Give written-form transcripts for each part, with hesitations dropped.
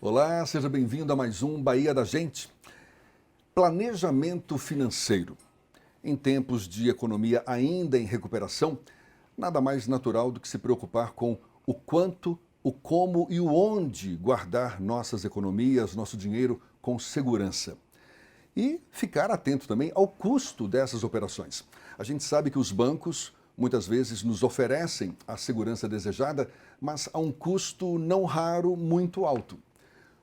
Olá, seja bem-vindo a mais um Bahia da Gente. Planejamento financeiro. Em tempos de economia ainda em recuperação, nada mais natural do que se preocupar com o quanto, o como e o onde guardar nossas economias, nosso dinheiro com segurança. E ficar atento também ao custo dessas operações. A gente sabe que os bancos muitas vezes nos oferecem a segurança desejada, mas a um custo não raro muito alto.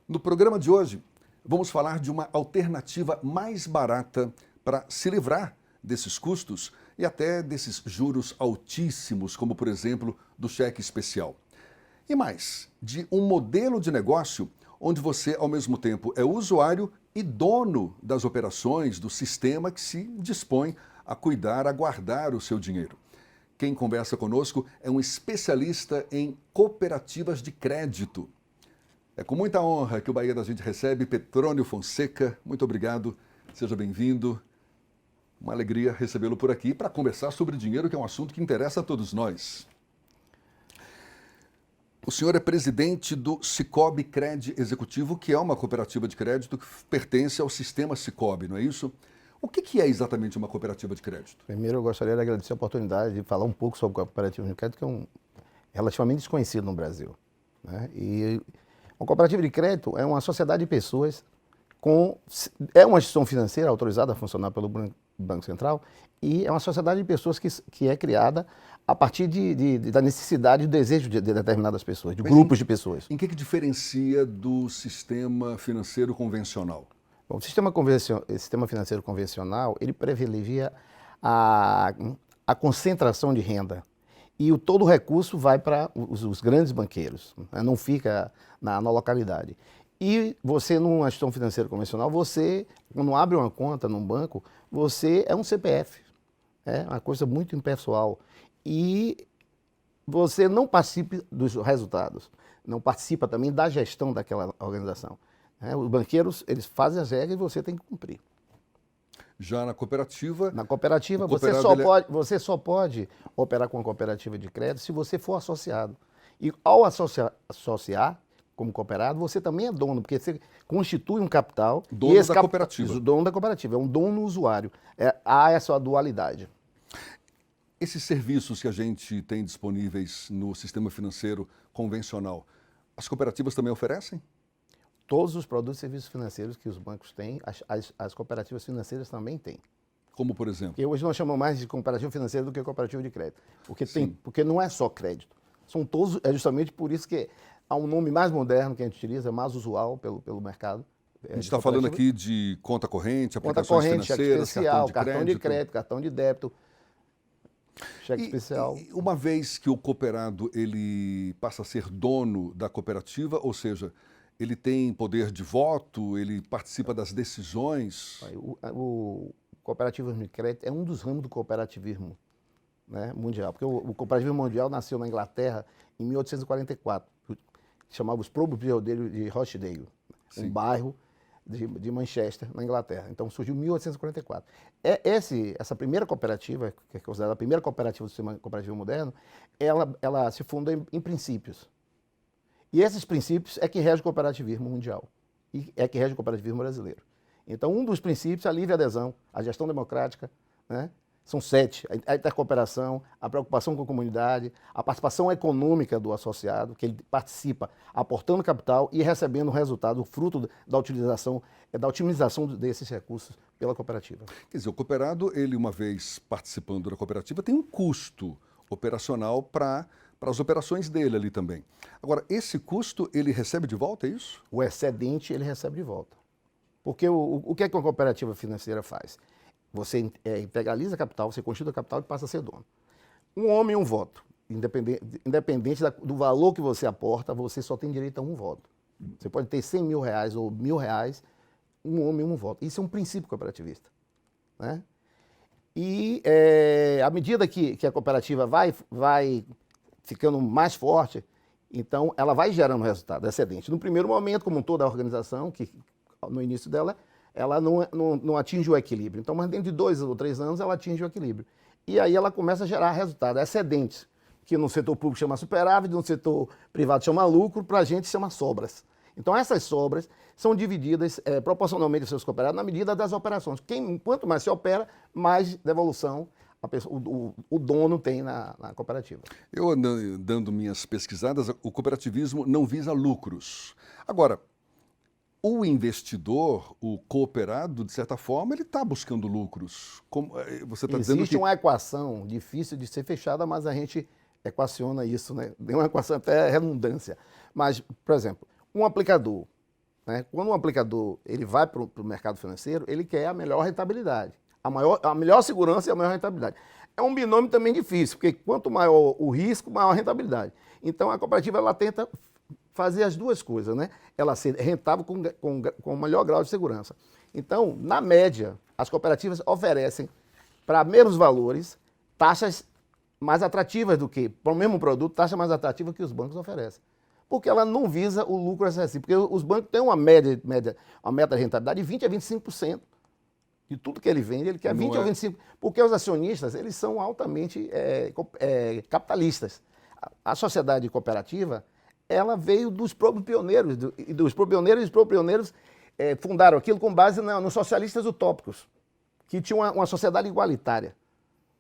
No programa de hoje, vamos falar de uma alternativa mais barata para se livrar desses custos e até desses juros altíssimos, como por exemplo do cheque especial. E mais, de um modelo de negócio onde você ao mesmo tempo é usuário e dono das operações do sistema que se dispõe a cuidar, a guardar o seu dinheiro. Quem conversa conosco é um especialista em cooperativas de crédito. É com muita honra que o Bahia da Gente recebe Petrônio Fonseca. Muito obrigado, seja bem-vindo. Uma alegria recebê-lo por aqui para conversar sobre dinheiro, que é um assunto que interessa a todos nós. O senhor é presidente do Sicoob Cred Executivo, que é uma cooperativa de crédito que pertence ao sistema Sicoob, não é isso? O que é exatamente uma cooperativa de crédito? Primeiro, eu gostaria de agradecer a oportunidade de falar um pouco sobre cooperativa de crédito, que é relativamente desconhecido no Brasil, né? E uma cooperativa de crédito é uma sociedade de pessoas é uma instituição financeira autorizada a funcionar pelo Banco Central e é uma sociedade de pessoas que é criada a partir da necessidade e do desejo de determinadas pessoas, de grupos de pessoas. Em que diferencia do sistema financeiro convencional? Bom, o sistema financeiro convencional, ele privilegia a concentração de renda. E todo o recurso vai para os grandes banqueiros, né? Não fica na localidade. E você, numa instituição financeira convencional, você, quando abre uma conta num banco, você é um CPF. É uma coisa muito impessoal. E você não participa dos resultados, não participa também da gestão daquela organização. Os banqueiros, eles fazem as regras e você tem que cumprir. Já na cooperativa... Na cooperativa, você só pode operar com a cooperativa de crédito se você for associado. E ao associar como cooperado, você também é dono, porque você constitui um capital. Dono da cooperativa. Dono da cooperativa, é um dono usuário. Há essa dualidade. Esses serviços que a gente tem disponíveis no sistema financeiro convencional, as cooperativas também oferecem? Todos os produtos e serviços financeiros que os bancos têm, as cooperativas financeiras também têm. Como, por exemplo? Porque hoje nós chamamos mais de cooperativa financeira do que cooperativa de crédito. Porque não é só crédito. São todos, é justamente por isso que há um nome mais moderno que a gente utiliza, mais usual pelo mercado. A gente está falando aqui de conta corrente, aplicações financeiras, cheque especial, cartão de crédito, cartão de débito, cheque especial. E uma vez que o cooperado ele passa a ser dono da cooperativa, ou seja, ele tem poder de voto, ele participa das decisões? O cooperativismo de crédito é um dos ramos do cooperativismo, né, mundial. Porque o cooperativismo mundial nasceu na Inglaterra em 1844, chamava os Propriedades de Rochdale, um bairro de Manchester, na Inglaterra. Então surgiu em 1844. Essa primeira cooperativa, que é considerada a primeira cooperativa do sistema cooperativo moderno, ela se funda em princípios. E esses princípios é que rege o cooperativismo mundial e é que rege o cooperativismo brasileiro. Então, um dos princípios é a livre adesão, a gestão democrática, né? São 7, a intercooperação, a preocupação com a comunidade, a participação econômica do associado, que ele participa aportando capital e recebendo o resultado, o fruto da otimização desses recursos pela cooperativa. Quer dizer, o cooperado, ele uma vez participando da cooperativa, tem um custo operacional para as operações dele ali também. Agora, esse custo ele recebe de volta, é isso? O excedente ele recebe de volta. Porque o que é que uma cooperativa financeira faz? Você integraliza capital, você constitui capital e passa a ser dono. Um homem, um voto. Independente do valor que você aporta, você só tem direito a um voto. Você pode ter 100 mil reais ou R$1.000, um homem, um voto. Isso é um princípio cooperativista, né? E à medida que a cooperativa vai ficando mais forte, então ela vai gerando resultado, excedente. No primeiro momento, como toda a organização, que no início dela, ela não atinge o equilíbrio. Então, mas dentro de 2 ou 3 anos, ela atinge o equilíbrio. E aí ela começa a gerar resultado, excedentes, que no setor público chama superávit, no setor privado chama lucro, para a gente chama sobras. Então, essas sobras são divididas proporcionalmente aos seus cooperados na medida das operações. Quanto mais se opera, mais devolução o dono tem na cooperativa. Eu dando minhas pesquisadas, o cooperativismo não visa lucros. Agora, o investidor, o cooperado, de certa forma, ele está buscando lucros. Como, você está dizendo que... Existe uma equação difícil de ser fechada, mas a gente equaciona isso, né? Tem uma equação até redundância. Mas, por exemplo, um aplicador, né? Quando um aplicador ele vai para o mercado financeiro, ele quer a melhor rentabilidade, a melhor segurança e a maior rentabilidade. É um binômio também difícil, porque quanto maior o risco, maior a rentabilidade. Então, a cooperativa ela tenta fazer as duas coisas, né? Ela ser rentável com o melhor grau de segurança. Então, na média, as cooperativas oferecem, para menos valores, taxas mais atrativas do que, para o mesmo produto, taxa mais atrativa que os bancos oferecem. Porque ela não visa o lucro excessivo. Porque os bancos têm uma meta de rentabilidade de 20% a 25%. De tudo que ele vende, ele quer 20% a 25%. Porque os acionistas, eles são altamente capitalistas. A sociedade cooperativa, ela veio dos próprios pioneiros, e os próprios pioneiros fundaram aquilo com base nos socialistas utópicos, que tinham uma sociedade igualitária.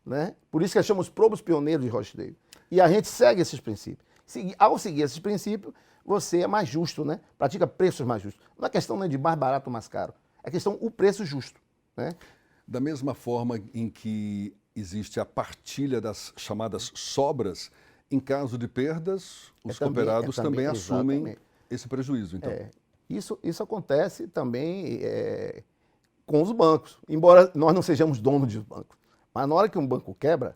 Né? Por isso que chamamos os próprios pioneiros de Rochdale. E a gente segue esses princípios. Ao seguir esses princípios, você é mais justo, né? Pratica preços mais justos. Não é questão de mais barato ou mais caro, é questão o preço justo. Né? Da mesma forma em que existe a partilha das chamadas sobras, em caso de perdas, os cooperados também assumem exatamente esse prejuízo. Então. Isso acontece também com os bancos, embora nós não sejamos donos dos bancos. Mas na hora que um banco quebra,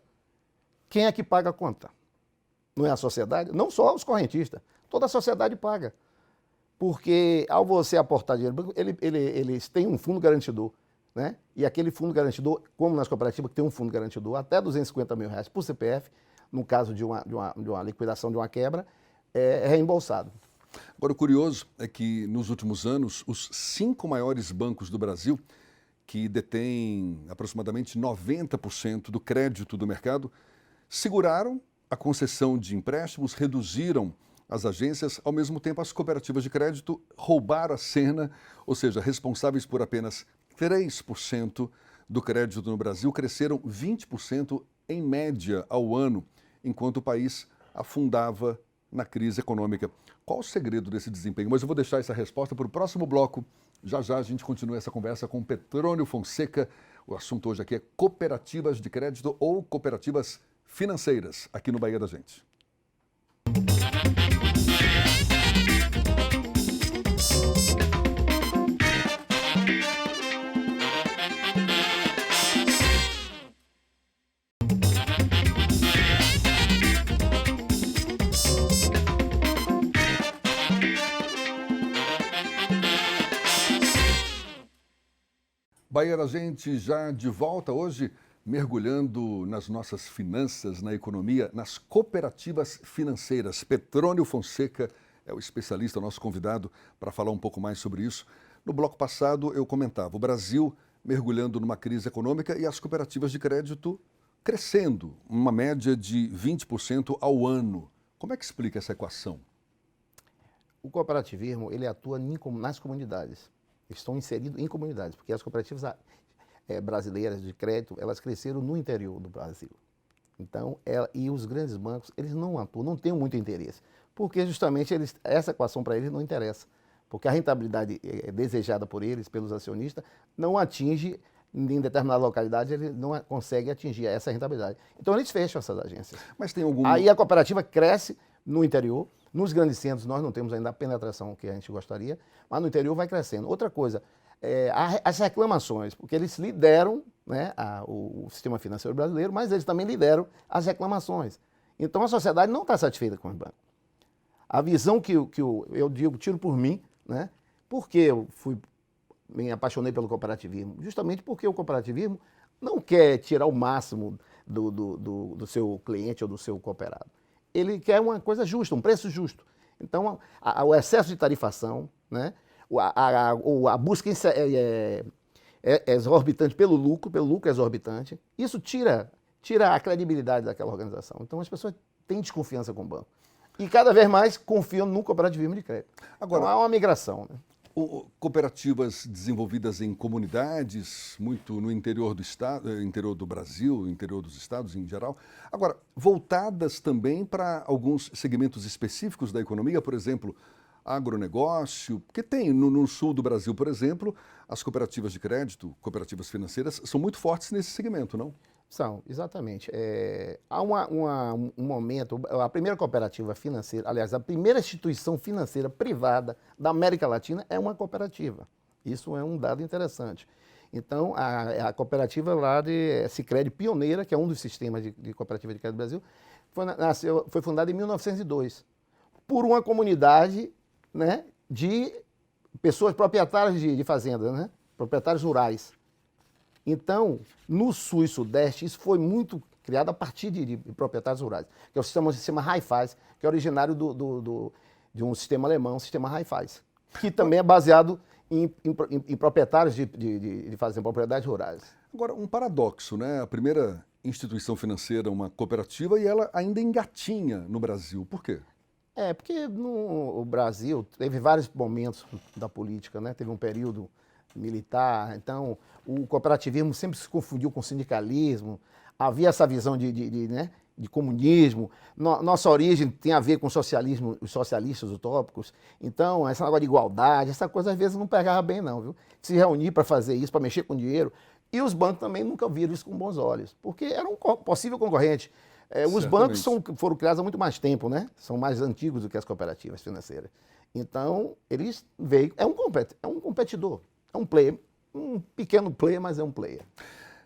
quem é que paga a conta? Não é a sociedade? Não só os correntistas, toda a sociedade paga. Porque ao você aportar dinheiro, eles têm um fundo garantidor. Né? E aquele fundo garantidor, como nas cooperativas que tem um fundo garantidor, até R$250 mil por CPF, no caso de uma liquidação de uma quebra, é reembolsado. Agora, o curioso é que, nos últimos anos, os 5 maiores bancos do Brasil, que detêm aproximadamente 90% do crédito do mercado, seguraram a concessão de empréstimos, reduziram as agências, ao mesmo tempo as cooperativas de crédito roubaram a cena, ou seja, responsáveis por apenas 3% do crédito no Brasil, cresceram 20% em média ao ano, enquanto o país afundava na crise econômica. Qual o segredo desse desempenho? Mas eu vou deixar essa resposta para o próximo bloco. Já já a gente continua essa conversa com Petrônio Fonseca. O assunto hoje aqui é cooperativas de crédito ou cooperativas financeiras, aqui no Bahia da Gente. Bahia da Gente já de volta hoje, mergulhando nas nossas finanças, na economia, nas cooperativas financeiras. Petrônio Fonseca é o especialista, nosso convidado, para falar um pouco mais sobre isso. No bloco passado eu comentava, o Brasil mergulhando numa crise econômica e as cooperativas de crédito crescendo, uma média de 20% ao ano. Como é que explica essa equação? O cooperativismo, ele atua nas comunidades. Estão inseridos em comunidades, porque as cooperativas brasileiras de crédito, elas cresceram no interior do Brasil. Então, e os grandes bancos, eles não atuam, não têm muito interesse, porque justamente essa equação para eles não interessa, porque a rentabilidade desejada por eles, pelos acionistas, não atinge, em determinada localidade, ele não consegue atingir essa rentabilidade. Então, eles fecham essas agências. Mas tem algum... Aí a cooperativa cresce no interior. Nos grandes centros nós não temos ainda a penetração que a gente gostaria, mas no interior vai crescendo. Outra coisa, as reclamações, porque eles lideram, né, o sistema financeiro brasileiro, mas eles também lideram as reclamações. Então a sociedade não está satisfeita com os bancos. A visão que eu digo, tiro por mim, né, porque eu me apaixonei pelo cooperativismo, justamente porque o cooperativismo não quer tirar o máximo do seu cliente ou do seu cooperado. Ele quer uma coisa justa, um preço justo. Então, o excesso de tarifação, né? a busca exorbitante pelo lucro exorbitante, isso tira a credibilidade daquela organização. Então, as pessoas têm desconfiança com o banco. e cada vez mais confiam no cooperativismo de crédito. Agora, então há uma migração, né? Cooperativas desenvolvidas em comunidades, muito no interior do estado, interior do Brasil, interior dos estados em geral. Agora, voltadas também para alguns segmentos específicos da economia, por exemplo, agronegócio, porque tem no sul do Brasil, por exemplo, as cooperativas de crédito, cooperativas financeiras, são muito fortes nesse segmento, não? São, exatamente. Há um momento, a primeira cooperativa financeira, aliás, a primeira instituição financeira privada da América Latina é uma cooperativa. Isso é um dado interessante. Então, a cooperativa lá de Sicredi Pioneira, que é um dos sistemas de cooperativa de crédito do Brasil, foi fundada em 1902 por uma comunidade, né, de pessoas proprietárias de fazendas, né, proprietários rurais. Então, no Sul e Sudeste, isso foi muito criado a partir de proprietários rurais, que é o sistema Raiffeisen, que é originário de um sistema alemão, o sistema Raiffeisen, que também é baseado em proprietários de fazendas, propriedades rurais. Agora, um paradoxo, né? A primeira instituição financeira, uma cooperativa, e ela ainda engatinha no Brasil. Por quê? Porque o Brasil teve vários momentos da política, né? Teve um período militar, então o cooperativismo sempre se confundiu com o sindicalismo, havia essa visão né, de comunismo, nossa origem tem a ver com socialismo, os socialistas utópicos, então esse negócio de igualdade, essa coisa às vezes não pegava bem não, viu? Se reunir para fazer isso, para mexer com dinheiro, e os bancos também nunca viram isso com bons olhos, porque era um possível concorrente. Os bancos foram criados há muito mais tempo, né? São mais antigos do que as cooperativas financeiras. Então, eles veio, é um competidor. É um player, um pequeno player, mas é um player.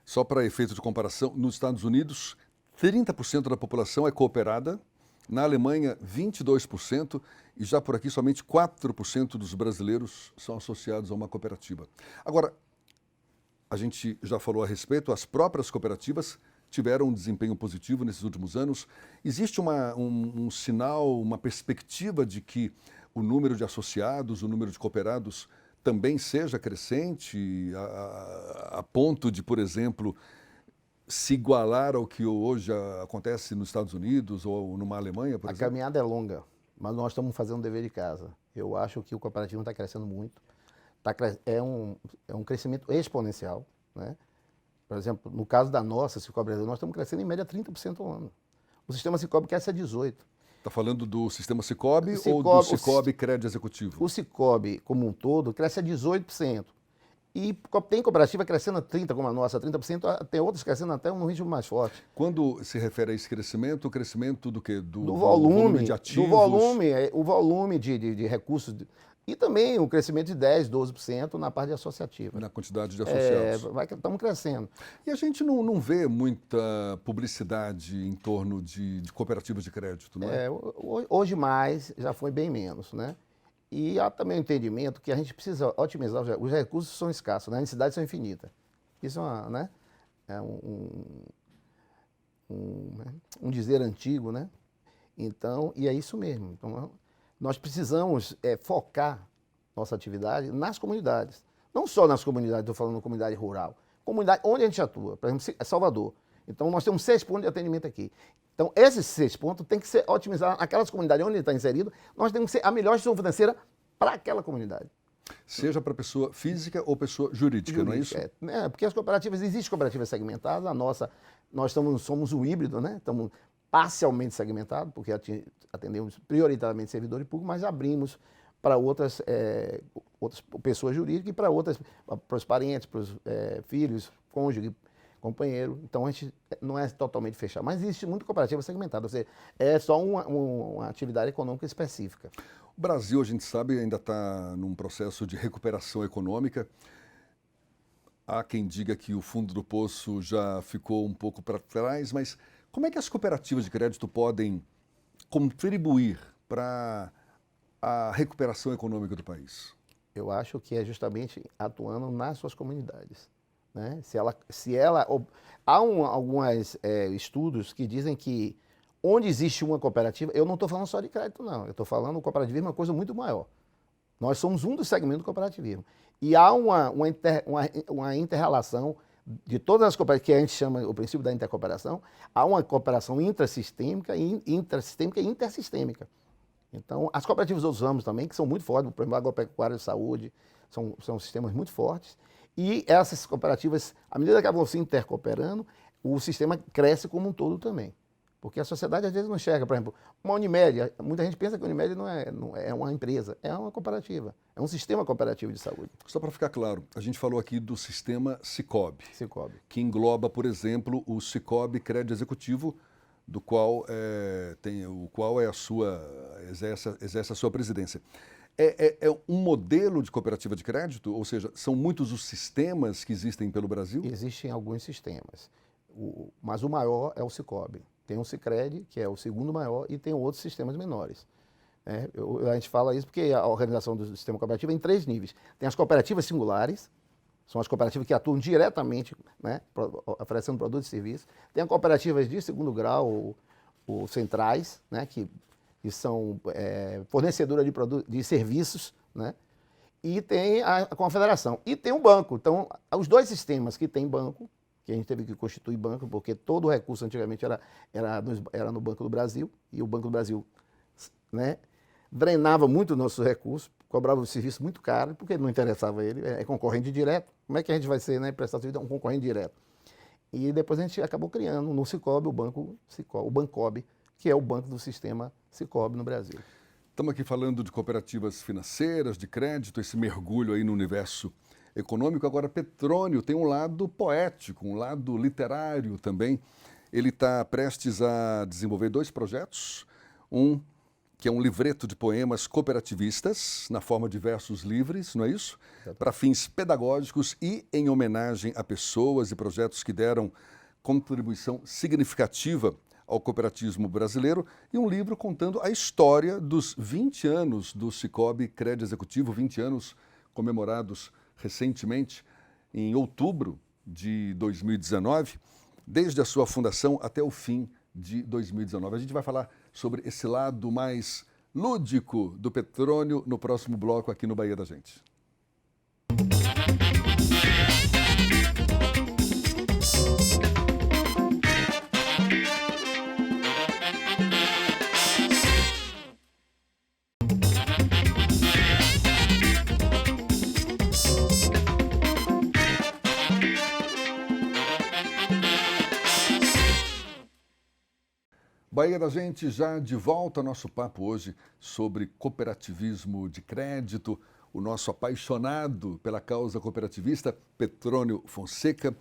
Só para efeito de comparação, nos Estados Unidos, 30% da população é cooperada, na Alemanha, 22%, e já por aqui somente 4% dos brasileiros são associados a uma cooperativa. Agora, a gente já falou a respeito, as próprias cooperativas tiveram um desempenho positivo nesses últimos anos. Existe um sinal, uma perspectiva de que o número de associados, o número de cooperados também seja crescente a ponto de, por exemplo, se igualar ao que hoje acontece nos Estados Unidos ou numa Alemanha, por exemplo? A caminhada é longa, mas nós estamos fazendo o dever de casa. Eu acho que o cooperativismo está crescendo muito. É um crescimento exponencial, né? Por exemplo, no caso da nossa Cicobi Brasil, nós estamos crescendo em média 30% ao ano. O sistema Cicobi cresce a 18%. Está falando do sistema Cicobi ou do Cicobi Crédito Executivo? O Cicobi, como um todo, cresce a 18%. E tem cooperativa crescendo a 30%, como a nossa, 30%, tem outras crescendo até um ritmo mais forte. Quando se refere a esse crecimento, o crescimento do quê? Do volume de ativos? O volume de recursos. E também o crescimento de 10%, 12% na parte associativa. Na quantidade de associados. Estamos crescendo. E a gente não vê muita publicidade em torno de cooperativas de crédito, não é? Hoje mais, já foi bem menos, né? E há também o entendimento que a gente precisa otimizar os recursos são escassos, né? As necessidades são infinitas. Isso é um dizer antigo, né? Então, e é isso mesmo. Então, nós precisamos focar nossa atividade nas comunidades. Não só nas comunidades, estou falando comunidade rural. Comunidade onde a gente atua, por exemplo, Salvador. Então, nós temos 6 pontos de atendimento aqui. Então, esses 6 pontos têm que ser otimizados. Aquelas comunidades onde ele está inserido, nós temos que ser a melhor gestão financeira para aquela comunidade. Seja para pessoa física ou pessoa jurídica, não é isso? Porque as cooperativas, existem cooperativas segmentadas, a nossa, nós somos um híbrido, né? Estamos parcialmente segmentados, porque atendemos prioritariamente servidores públicos, mas abrimos para outras pessoas jurídicas e para os parentes, para os filhos, cônjuge, companheiro. Então, a gente não é totalmente fechado. Mas existe muita cooperativa segmentada, ou seja, é só uma atividade econômica específica. O Brasil, a gente sabe, ainda está num processo de recuperação econômica. Há quem diga que o fundo do poço já ficou um pouco para trás, mas como é que as cooperativas de crédito podem contribuir para a recuperação econômica do país? Eu acho que é justamente atuando nas suas comunidades, né? Há alguns estudos que dizem que onde existe uma cooperativa, eu não estou falando só de crédito, não. Eu estou falando que o cooperativismo é uma coisa muito maior. Nós somos um dos segmentos do cooperativismo. E há uma inter-relação de todas as cooperativas, que a gente chama o princípio da intercooperação, há uma cooperação intrasistêmica e intersistêmica. Então, as cooperativas dos outros ramos também, que são muito fortes, por exemplo, a agropecuária de saúde, são sistemas muito fortes, e essas cooperativas, à medida que elas vão se intercooperando, o sistema cresce como um todo também. Porque a sociedade às vezes não enxerga, por exemplo, uma Unimed, muita gente pensa que a Unimed não é uma empresa, é uma cooperativa, é um sistema cooperativo de saúde. Só para ficar claro, a gente falou aqui do sistema Sicoob, Sicoob. que engloba, por exemplo, o Sicoob Crédito Executivo, do qual exerce a sua presidência. É um modelo de cooperativa de crédito? Ou seja, são muitos os sistemas que existem pelo Brasil? Existem alguns sistemas, mas o maior é o Sicoob. Tem o Sicredi, que é o segundo maior, e tem outros sistemas menores. A gente fala isso porque a organização do sistema cooperativo é em 3 níveis. Tem as cooperativas singulares, são as cooperativas que atuam diretamente, né, oferecendo produtos e serviços. Tem as cooperativas de segundo grau, ou centrais, né, que são fornecedoras de serviços, né, e tem a confederação. E tem o banco. Então, os 2 sistemas que tem banco, que a gente teve que constituir banco, porque todo o recurso antigamente era no Banco do Brasil, e o Banco do Brasil, né, drenava muito os nossos recursos, cobrava um serviço muito caro, porque não interessava ele, é concorrente direto. Como é que a gente vai ser, né, prestar serviço a um concorrente direto? E depois a gente acabou criando no Sicoob o Bancob, que é o banco do sistema Sicoob no Brasil. Estamos aqui falando de cooperativas financeiras, de crédito, esse mergulho aí no universo econômico. Agora, Petrônio tem um lado poético, um lado literário também. Ele está prestes a desenvolver 2 projetos, um que é um livreto de poemas cooperativistas, na forma de versos livres, não é isso? Para fins pedagógicos e em homenagem a pessoas e projetos que deram contribuição significativa ao cooperativismo brasileiro, e um livro contando a história dos 20 anos do Sicoob Crédito Executivo, 20 anos comemorados recentemente, em outubro de 2019, desde a sua fundação até o fim de 2019. A gente vai falar sobre esse lado mais lúdico do Petrônio no próximo bloco aqui no Bahia da Gente. Bahia da Gente, já de volta ao nosso papo hoje sobre cooperativismo de crédito, o nosso apaixonado pela causa cooperativista, Petrônio Fonseca.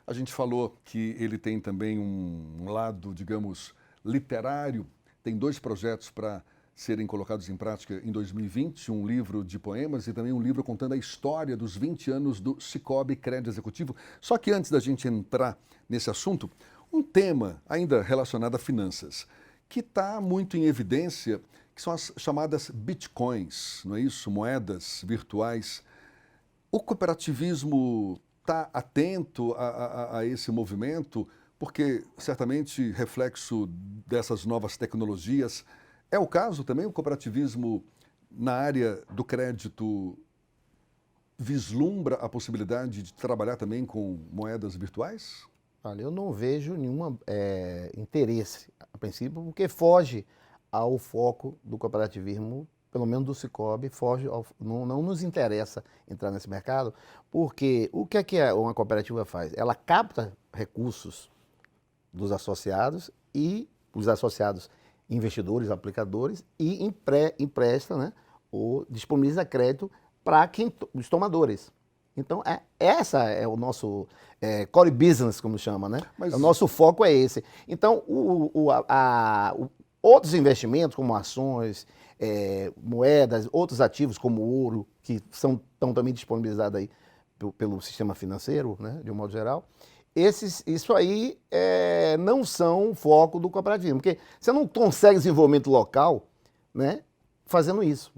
A gente falou que ele tem também um lado, digamos, literário, tem 2 projetos para serem colocados em prática em 2020, um livro de poemas e também um livro contando a história dos 20 anos do Sicoob Crédito Executivo. Só que antes da gente entrar nesse assunto, um tema ainda relacionado a finanças, que está muito em evidência, que são as chamadas bitcoins, não é isso? Moedas virtuais. O cooperativismo está atento a esse movimento, porque certamente reflexo dessas novas tecnologias. É o caso também, o cooperativismo na área do crédito vislumbra a possibilidade de trabalhar também com moedas virtuais? Olha, eu não vejo nenhum interesse, a princípio, porque foge ao foco do cooperativismo, pelo menos do Sicoob, não nos interessa entrar nesse mercado, porque o que é que uma cooperativa faz? Ela capta recursos dos associados e os associados investidores, aplicadores, e empresta, né, ou disponibiliza crédito para os tomadores. Então, essa é o nosso core business, como chama, né? Mas... O nosso foco é esse. Então, outros investimentos, como ações, moedas, outros ativos, como ouro, que estão também disponibilizados aí pelo sistema financeiro, né, de um modo geral, isso aí não são o foco do cooperativismo, porque você não consegue desenvolvimento local, né, fazendo isso.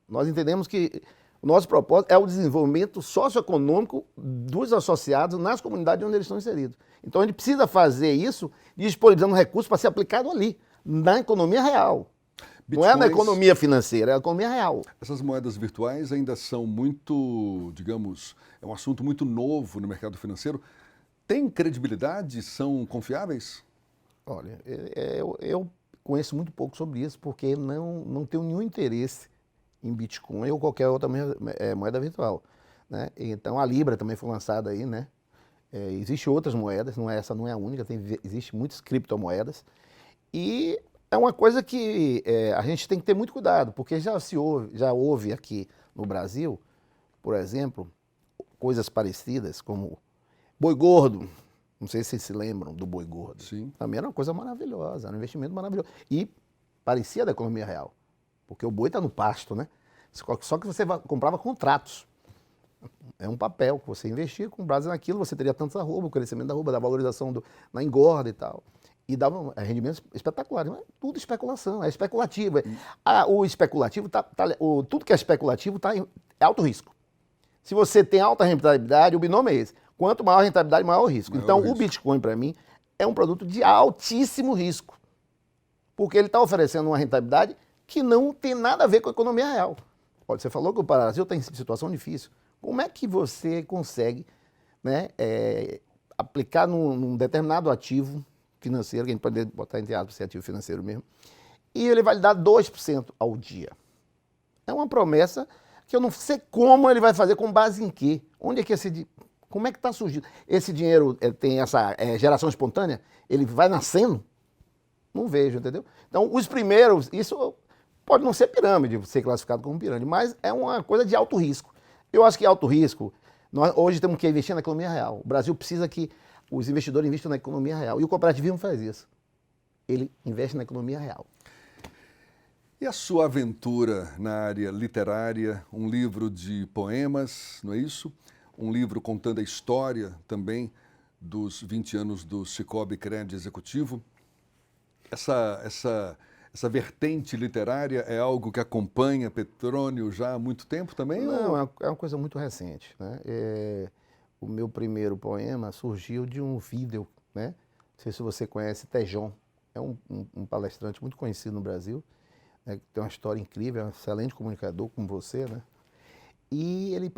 Nós entendemos que o nosso propósito é o desenvolvimento socioeconômico dos associados nas comunidades onde eles estão inseridos. Então, a gente precisa fazer isso disponibilizando recursos para ser aplicado ali, na economia real. Bitcoins, não é na economia financeira, é a economia real. Essas moedas virtuais ainda são muito, digamos, é um assunto muito novo no mercado financeiro. têm credibilidade? São confiáveis? Olha, eu conheço muito pouco sobre isso, porque não tenho nenhum interesse em Bitcoin ou qualquer outra moeda virtual, né? Então a Libra também foi lançada aí, né? Existem outras moedas, essa não é a única, existe muitas criptomoedas. E é uma coisa que a gente tem que ter muito cuidado, porque já houve aqui no Brasil, por exemplo, coisas parecidas como boi gordo. Não sei se vocês se lembram do boi gordo. Sim. Também era uma coisa maravilhosa, era um investimento maravilhoso. E parecia da economia real, porque o boi está no pasto, né? Só que você comprava contratos. É um papel que você investia, com base naquilo, você teria tantos arroba, o crescimento da arroba, da valorização na engorda e tal. E dava rendimentos espetaculares. Mas tudo especulação, é especulativo. O especulativo, tudo que é especulativo é alto risco. Se você tem alta rentabilidade, o binômio é esse. Quanto maior a rentabilidade, maior o risco. Então, o Bitcoin, para mim, é um produto de altíssimo risco. Porque ele está oferecendo uma rentabilidade que não tem nada a ver com a economia real. Olha, você falou que o Brasil está em situação difícil. Como é que você consegue, né, aplicar num determinado ativo financeiro, que a gente pode botar entre aspas esse ativo financeiro mesmo, e ele vai lhe dar 2% ao dia? É uma promessa que eu não sei como ele vai fazer, com base em quê? Onde é que como é que está surgindo? Esse dinheiro tem essa geração espontânea? Ele vai nascendo? Não vejo, entendeu? Então, os primeiros, isso pode não ser pirâmide, ser classificado como pirâmide, mas é uma coisa de alto risco. Eu acho que alto risco, nós hoje temos que investir na economia real. O Brasil precisa que os investidores investam na economia real. E o cooperativismo faz isso. Ele investe na economia real. E a sua aventura na área literária, um livro de poemas, não é isso? Um livro contando a história também dos 20 anos do Sicoob Crédito Executivo. Essa vertente literária é algo que acompanha Petrônio já há muito tempo também? Não, é uma coisa muito recente, né? O meu primeiro poema surgiu de um vídeo, né? Não sei se você conhece Tejon, é um palestrante muito conhecido no Brasil, né? Que tem uma história incrível, é um excelente comunicador como você, né? E ele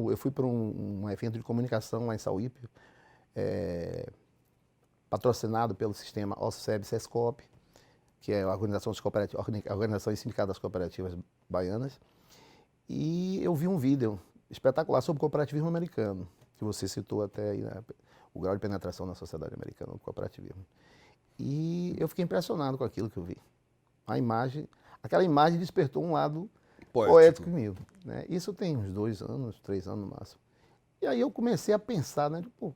eu fui para um evento de comunicação lá em Sauípe, patrocinado pelo sistema OSEB-SESCOP, que é a Organização e Sindicato das Cooperativas Baianas, e eu vi um vídeo espetacular sobre o cooperativismo americano, que você citou até aí, né? O grau de penetração na sociedade americana do cooperativismo. E eu fiquei impressionado com aquilo que eu vi. Aquela imagem despertou um lado poético comigo, né? Isso tem uns 2 anos, 3 anos no máximo. E aí eu comecei a pensar, né? Pô,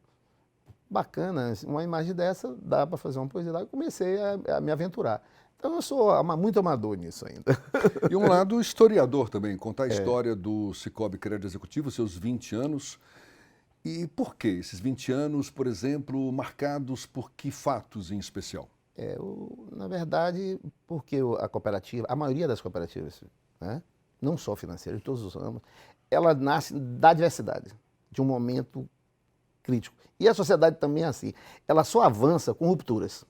bacana, uma imagem dessa, dá para fazer uma poesia lá, e comecei a me aventurar. Então eu sou muito amador nisso ainda. E um lado historiador também, contar a história do Sicoob Crédito Executivo, seus 20 anos. E por que esses 20 anos, por exemplo, marcados por que fatos em especial? Na verdade, porque a maioria das cooperativas, né, não só financeiras, de todos os ramos, ela nasce da diversidade, de um momento crítico. E a sociedade também é assim, ela só avança com rupturas.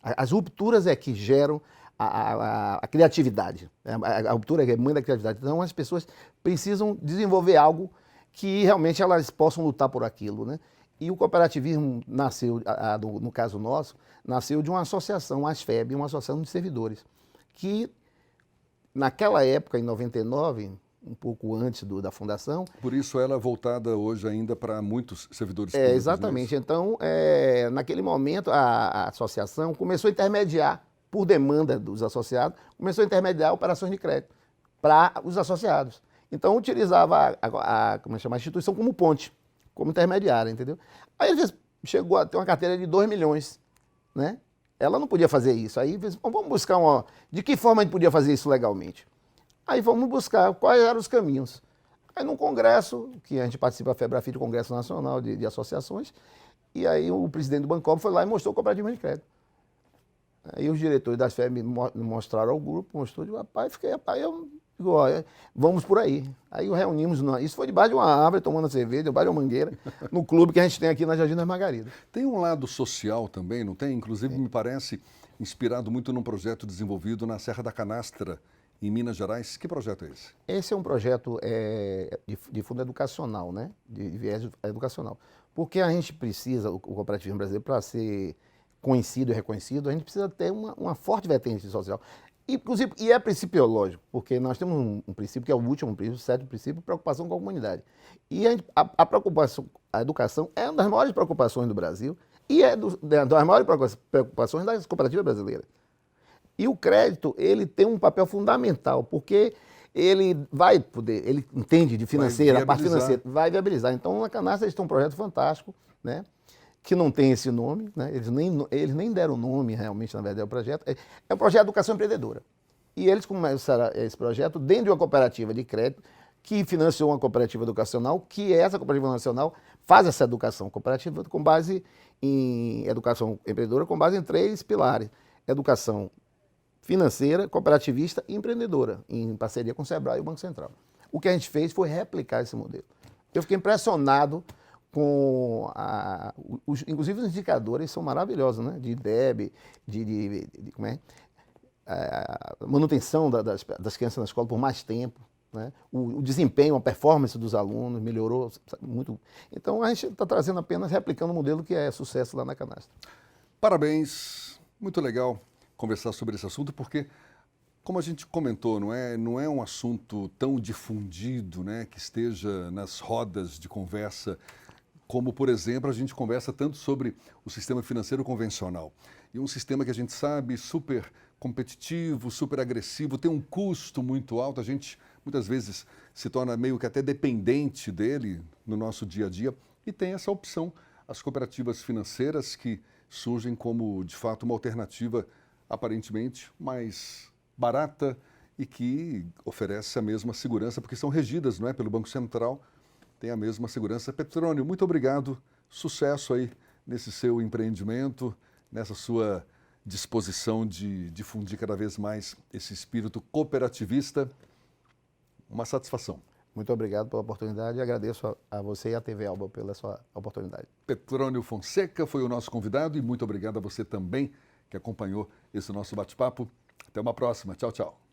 As rupturas é que geram a criatividade. A ruptura é mãe da criatividade. Então as pessoas precisam desenvolver algo que realmente elas possam lutar por aquilo, né? E o cooperativismo nasceu, no caso nosso, nasceu de uma associação, a ASFEB, uma associação de servidores, que naquela época, em 99, um pouco antes da fundação... Por isso ela é voltada hoje ainda para muitos servidores públicos. Exatamente. Então, naquele momento, a associação começou a intermediar, por demanda dos associados, começou a intermediar operações de crédito para os associados. Então, utilizava a instituição como ponte, como intermediária, entendeu? Aí, às vezes, chegou a ter uma carteira de 2 milhões, né? Ela não podia fazer isso. Aí, vamos buscar de que forma a gente podia fazer isso legalmente? Aí, vamos buscar quais eram os caminhos. Aí, num congresso, que a gente participa da FEBRAFIT, Congresso Nacional de Associações, e aí o presidente do Bancob foi lá e mostrou o cooperativismo de crédito. Aí os diretores das FEB me mostraram ao grupo, mostrou, de rapaz, eu digo, olha, vamos por aí. Aí reunimos, isso foi debaixo de uma árvore, tomando cerveja, debaixo de uma mangueira, no clube que a gente tem aqui na Jardim das Margaridas. Tem um lado social também, não tem? Inclusive, me parece inspirado muito num projeto desenvolvido na Serra da Canastra, em Minas Gerais. Que projeto é esse? Esse é um projeto de fundo educacional, né? De viés educacional. Porque a gente precisa, o cooperativismo brasileiro, para ser conhecido e reconhecido, a gente precisa ter uma forte vertente social. Inclusive, e é principiológico, porque nós temos um princípio que é o último princípio, o sétimo princípio, preocupação com a comunidade. E a preocupação, a educação é uma das maiores preocupações do Brasil e é das maiores preocupações das cooperativas brasileiras. E o crédito, ele tem um papel fundamental, porque ele vai poder, ele entende de financeira, a parte financeira, vai viabilizar. Então, na Canastra, eles têm um projeto fantástico, né? Que não tem esse nome, né? Eles nem deram nome realmente, na verdade, ao projeto. É um projeto de educação empreendedora. E eles começaram esse projeto dentro de uma cooperativa de crédito que financiou uma cooperativa educacional, que essa cooperativa nacional faz essa educação cooperativa com base em educação empreendedora, com base em 3 pilares. Educação financeira, cooperativista e empreendedora, em parceria com o Sebrae e o Banco Central. O que a gente fez foi replicar esse modelo. Eu fiquei impressionado com inclusive os indicadores são maravilhosos, né? De DEB, como é? A manutenção das crianças na escola por mais tempo, né? O desempenho, a performance dos alunos melhorou muito. Então a gente está trazendo apenas, replicando um modelo que é sucesso lá na Canastra. Parabéns, muito legal conversar sobre esse assunto, porque, como a gente comentou, não é um assunto tão difundido, né, que esteja nas rodas de conversa, como, por exemplo, a gente conversa tanto sobre o sistema financeiro convencional. E um sistema que a gente sabe super competitivo, super agressivo, tem um custo muito alto, a gente muitas vezes se torna meio que até dependente dele no nosso dia a dia, e tem essa opção, as cooperativas financeiras, que surgem como, de fato, uma alternativa aparentemente mais barata e que oferece a mesma segurança, porque são regidas, não é, pelo Banco Central, tem a mesma segurança. Petrônio, muito obrigado, sucesso aí nesse seu empreendimento, nessa sua disposição de difundir cada vez mais esse espírito cooperativista. Uma satisfação. Muito obrigado pela oportunidade e agradeço a você e à TV Alba pela sua oportunidade. Petrônio Fonseca foi o nosso convidado e muito obrigado a você também que acompanhou esse nosso bate-papo. Até uma próxima. Tchau, tchau.